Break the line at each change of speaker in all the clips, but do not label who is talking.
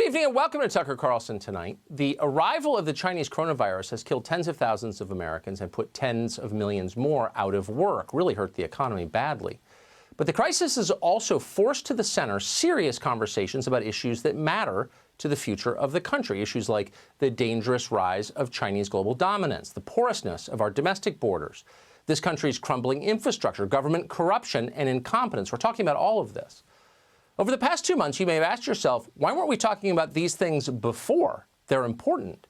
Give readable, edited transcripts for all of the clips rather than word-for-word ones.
evening and welcome to Tucker Carlson Tonight. The arrival of the Chinese coronavirus has killed tens of thousands of Americans and put tens of millions more out of work, really hurt the economy badly. But the crisis has also forced to the center serious conversations about issues that matter to the future of the country, issues like the dangerous rise of Chinese global dominance, the porousness of our domestic borders, this country's crumbling infrastructure, government corruption, and incompetence. We're talking about all of this. Over the past 2 months, you may have asked yourself, why weren't we talking about these things before? They're important.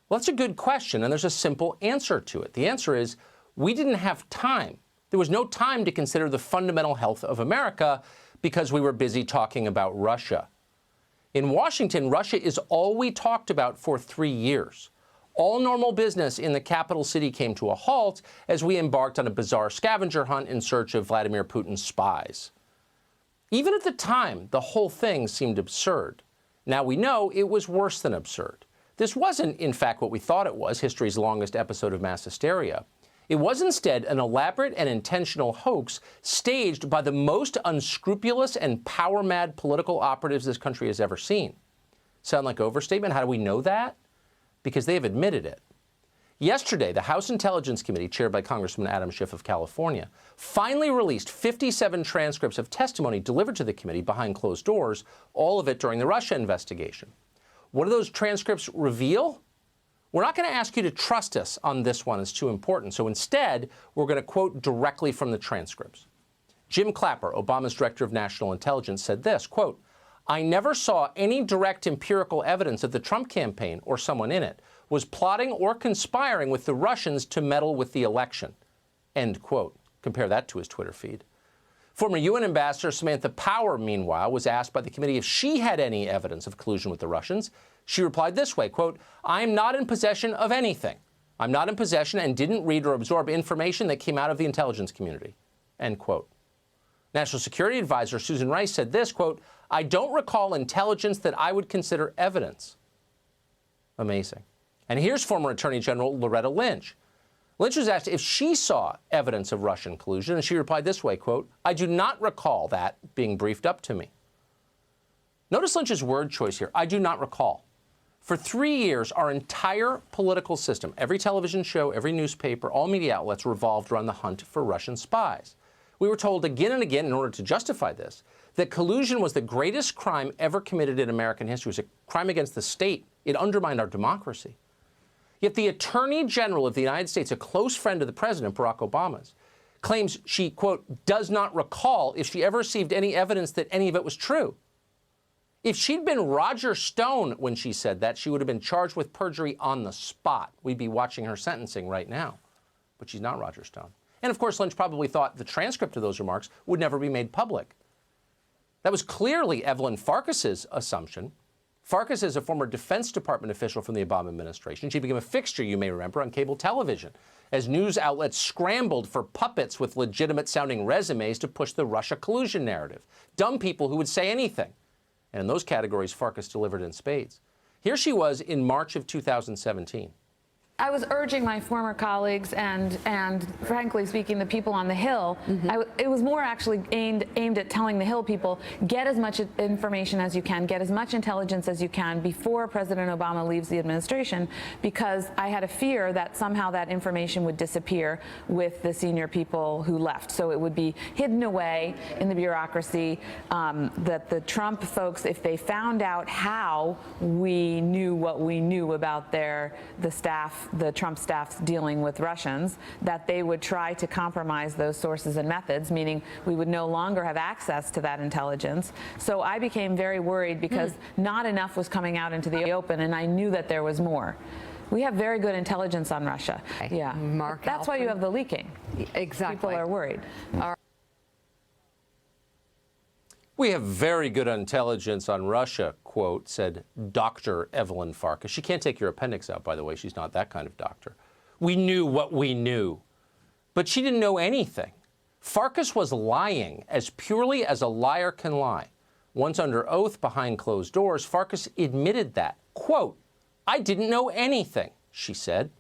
Well, that's a good question, and there's a simple answer to it. The answer is we didn't have time. There was no time to consider the fundamental health of America because we were busy talking about Russia. In Washington, Russia is all we talked about for 3 years. All normal business in the capital city came to a halt as we embarked on a bizarre scavenger hunt in search of Vladimir Putin's spies. Even at the time, the whole thing seemed absurd. Now we know it was worse than absurd. This wasn't, in fact, what we thought it was, history's longest episode of mass hysteria. It was instead an elaborate and intentional hoax staged by the most unscrupulous and power-mad political operatives this country has ever seen. Sound like overstatement? How do we know that? Because they have admitted it. Yesterday, the House Intelligence Committee, chaired by Congressman Adam Schiff of California, finally released 57 transcripts of testimony delivered to the committee behind closed doors, all of it during the Russia investigation. What do those transcripts reveal? We're not going to ask you to trust us on this one. It's too important. So instead, we're going to quote directly from the transcripts. Jim Clapper, Obama's director of national intelligence, said this, quote, "I never saw any direct empirical evidence that the Trump campaign or someone in it was plotting or conspiring with the Russians to meddle with the election." End quote. Compare that to his Twitter feed. Former UN Ambassador Samantha Power, meanwhile, was asked by the committee if she had any evidence of collusion with the Russians. She replied this way, quote, "I am not in possession of anything. I'm not in possession and didn't read or absorb information that came out of the intelligence community." End quote. National Security Advisor Susan Rice said this, quote, "I don't recall intelligence that I would consider evidence." Amazing. And here's former Attorney General Loretta Lynch. Lynch was asked if she saw evidence of Russian collusion, and she replied this way, quote, "I do not recall that being briefed up to me." Notice Lynch's word choice here, "I do not recall." For 3 years, our entire political system, every television show, every newspaper, all media outlets revolved around the hunt for Russian spies. We were told again and again, in order to justify this, that collusion was the greatest crime ever committed in American history. It was a crime against the state. It undermined our democracy. Yet the Attorney General of the United States, a close friend of the President, Barack Obama's, claims she, quote, "does not recall if she ever received any evidence that any of it was true." If she'd been Roger Stone when she said that, she would have been charged with perjury on the spot. We'd be watching her sentencing right now. But she's not Roger Stone. And of course, Lynch probably thought the transcript of those remarks would never be made public. That was clearly Evelyn Farkas's assumption. Farkas is a former Defense Department official from the Obama administration. She became a fixture, you may remember, on cable television as news outlets scrambled for puppets with legitimate-sounding resumes to push the Russia collusion narrative. Dumb people who would say anything. And in those categories, Farkas delivered in spades. Here she was in March of 2017.
I was urging my former colleagues and frankly speaking, the people on the Hill, it was more actually aimed at telling the Hill people, get as much information as you can, get as much intelligence as you can before President Obama leaves the administration, because I had a fear that somehow that information would disappear with the senior people who left. So it would be hidden away in the bureaucracy, that the Trump folks, if they found out how we knew what we knew about the Trump staff's dealing with Russians, that they would try to compromise those sources and methods, meaning we would no longer have access to that intelligence. So I became very worried because not enough was coming out into the open, and I knew that there was more. We have very good intelligence on Russia. Yeah. That's why you have the leaking.
Exactly.
People are worried.
We have very good intelligence on Russia, quote, said Dr. Evelyn Farkas. She can't take your appendix out, by the way. She's not that kind of doctor. We knew what we knew. But she didn't know anything. Farkas was lying as purely as a liar can lie. Once under oath behind closed doors, Farkas admitted that. Quote, "I didn't know anything," she said.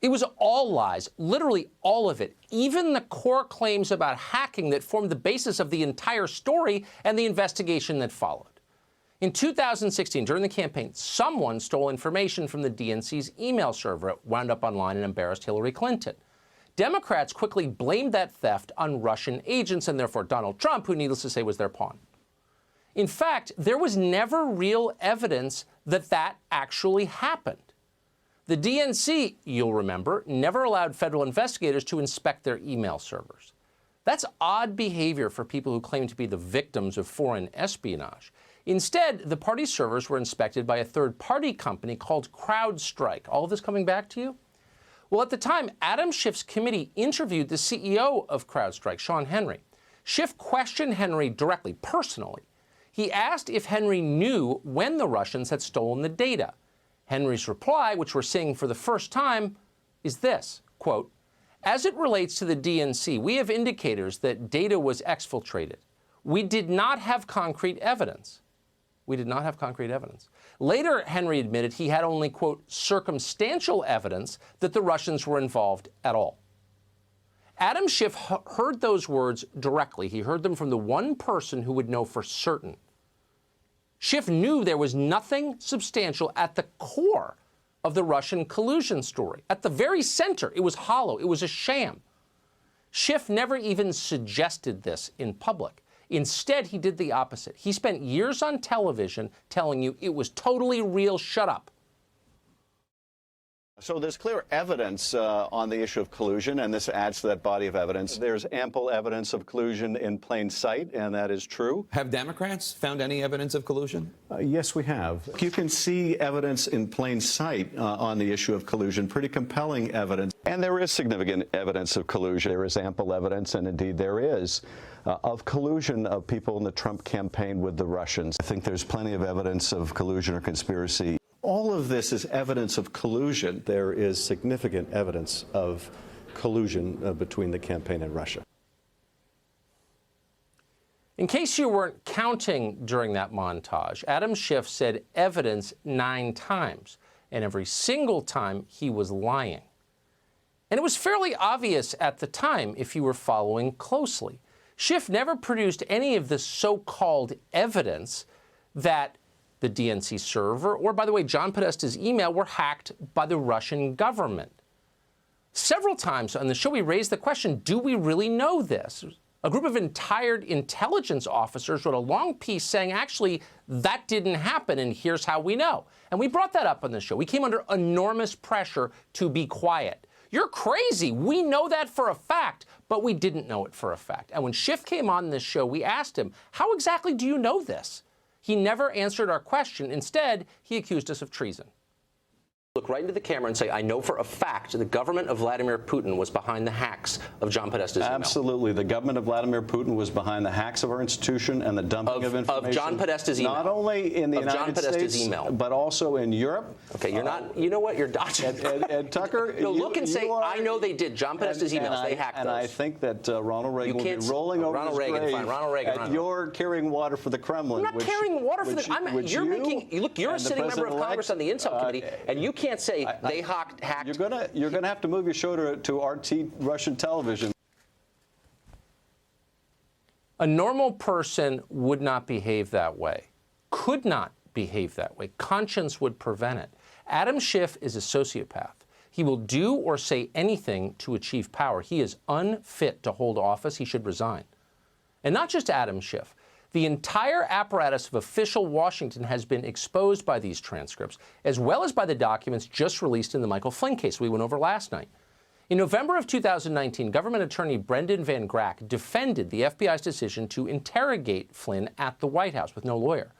It was all lies, literally all of it, even the core claims about hacking that formed the basis of the entire story and the investigation that followed. In 2016, during the campaign, someone stole information from the DNC's email server. It wound up online and embarrassed Hillary Clinton. Democrats quickly blamed that theft on Russian agents and therefore Donald Trump, who, needless to say, was their pawn. In fact, there was never real evidence that that actually happened. The DNC, you'll remember, never allowed federal investigators to inspect their email servers. That's odd behavior for people who claim to be the victims of foreign espionage. Instead, the party's servers were inspected by a third-party company called CrowdStrike. All of this coming back to you? Well, at the time, Adam Schiff's committee interviewed the CEO of CrowdStrike, Sean Henry. Schiff questioned Henry directly, personally. He asked if Henry knew when the Russians had stolen the data. Henry's reply, which we're seeing for the first time, is this, quote, "As it relates to the DNC, we have indicators that data was exfiltrated. We did not have concrete evidence." We did not have concrete evidence. Later, Henry admitted he had only, quote, "circumstantial evidence that the Russians were involved at all." Adam Schiff heard those words directly. He heard them from the one person who would know for certain. Schiff knew there was nothing substantial at the core of the Russian collusion story. At the very center, it was hollow. It was a sham. Schiff never even suggested this in public. Instead, he did the opposite. He spent years on television telling you it was totally real. Shut up.
So there's clear evidence on the issue of collusion, and this adds to that body of evidence. There's ample evidence of collusion in plain sight, and that is true.
Have Democrats found any evidence of collusion?
Yes, we have. You can see evidence in plain sight on the issue of collusion, pretty compelling evidence. And there is significant evidence of collusion. There is ample evidence, and indeed there is, of collusion of people in the Trump campaign with the Russians. I think there's plenty of evidence of collusion or conspiracy. All of this is evidence of collusion.
There is significant evidence of collusion between the campaign and Russia.
In case you weren't counting during that montage, Adam Schiff said evidence 9 times, and every single time he was lying. And it was fairly obvious at the time if you were following closely. Schiff never produced any of this so-called evidence that the DNC server, or, by the way, John Podesta's email, were hacked by the Russian government. Several times on the show, we raised the question, do we really know this? A group of retired intelligence officers wrote a long piece saying, actually, that didn't happen, and here's how we know. And we brought that up on the show. We came under enormous pressure to be quiet. You're crazy. We know that for a fact, but we didn't know it for a fact. And when Schiff came on this show, we asked him, how exactly do you know this? He never answered our question. Instead, he accused us of treason. Look right into the camera and say, I know for a fact the government of Vladimir Putin was behind the hacks of John Podesta's email.
Absolutely. The government of Vladimir Putin was behind the hacks of our institution and the dumping of information.
Of John Podesta's email.
Not only in the United States,
email.
But also in Europe.
Okay, you're not, you know what, you're dodging.
And Tucker,
no, look and say, I know they did. John Podesta's emails, they hacked those.
And I think that Ronald Reagan will be rolling over his grave at you're carrying water for the Kremlin.
I'm not carrying water for the, you're a sitting member of Congress on the Intel Committee, and you can't say they hacked.
You're gonna have to move your show to RT Russian television.
A normal person would not behave that way, could not behave that way. Conscience would prevent it. Adam Schiff is a sociopath. He will do or say anything to achieve power. He is unfit to hold office. He should resign. And not just Adam Schiff. The entire apparatus of official Washington has been exposed by these transcripts, as well as by the documents just released in the Michael Flynn case we went over last night. In November of 2019, government attorney Brendan Van Grack defended the FBI's decision to interrogate Flynn at the White House with no lawyer.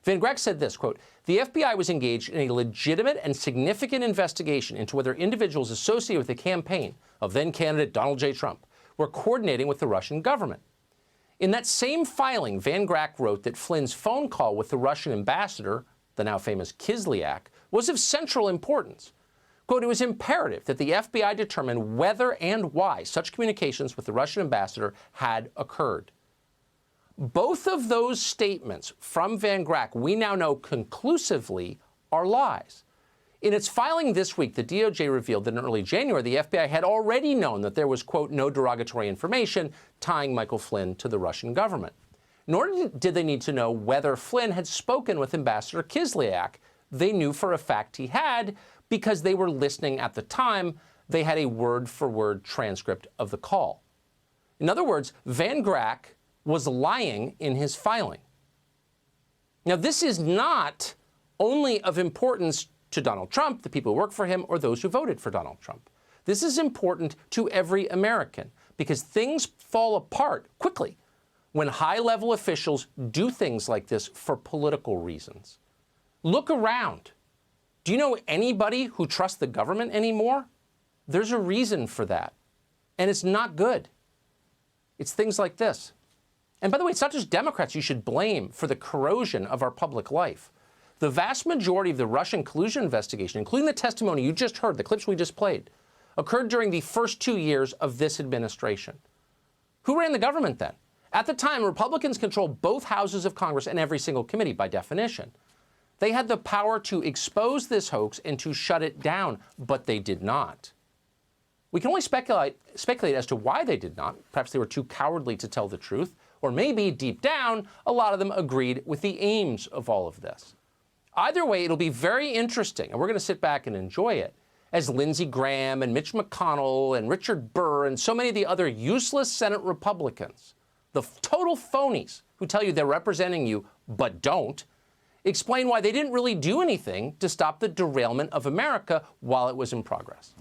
Van Grack said this, quote, the FBI was engaged in a legitimate and significant investigation into whether individuals associated with the campaign of then-candidate Donald J. Trump were coordinating with the Russian government. In that same filing, Van Grack wrote that Flynn's phone call with the Russian ambassador, the now famous Kislyak, was of central importance. Quote, it was imperative that the FBI determine whether and why such communications with the Russian ambassador had occurred. Both of those statements from Van Grack, we now know conclusively, are lies. In its filing this week, the DOJ revealed that in early January, the FBI had already known that there was, quote, no derogatory information tying Michael Flynn to the Russian government. Nor did they need to know whether Flynn had spoken with Ambassador Kislyak. They knew for a fact he had because they were listening at the time. They had a word-for-word transcript of the call. In other words, Van Grack was lying in his filing. Now, this is not only of importance to Donald Trump, the people who work for him, or those who voted for Donald Trump. This is important to every American because things fall apart quickly when high-level officials do things like this for political reasons. Look around. Do you know anybody who trusts the government anymore? There's a reason for that, and it's not good. It's things like this. And by the way, it's not just Democrats you should blame for the corrosion of our public life. The vast majority of the Russian collusion investigation, including the testimony you just heard, the clips we just played, occurred during the first 2 years of this administration. Who ran the government then? At the time, Republicans controlled both houses of Congress and every single committee by definition. They had the power to expose this hoax and to shut it down, but they did not. We can only speculate as to why they did not. Perhaps they were too cowardly to tell the truth, or maybe, deep down, a lot of them agreed with the aims of all of this. Either way, it'll be very interesting, and we're going to sit back and enjoy it, as Lindsey Graham and Mitch McConnell and Richard Burr and so many of the other useless Senate Republicans, the total phonies who tell you they're representing you but don't, explain why they didn't really do anything to stop the derailment of America while it was in progress.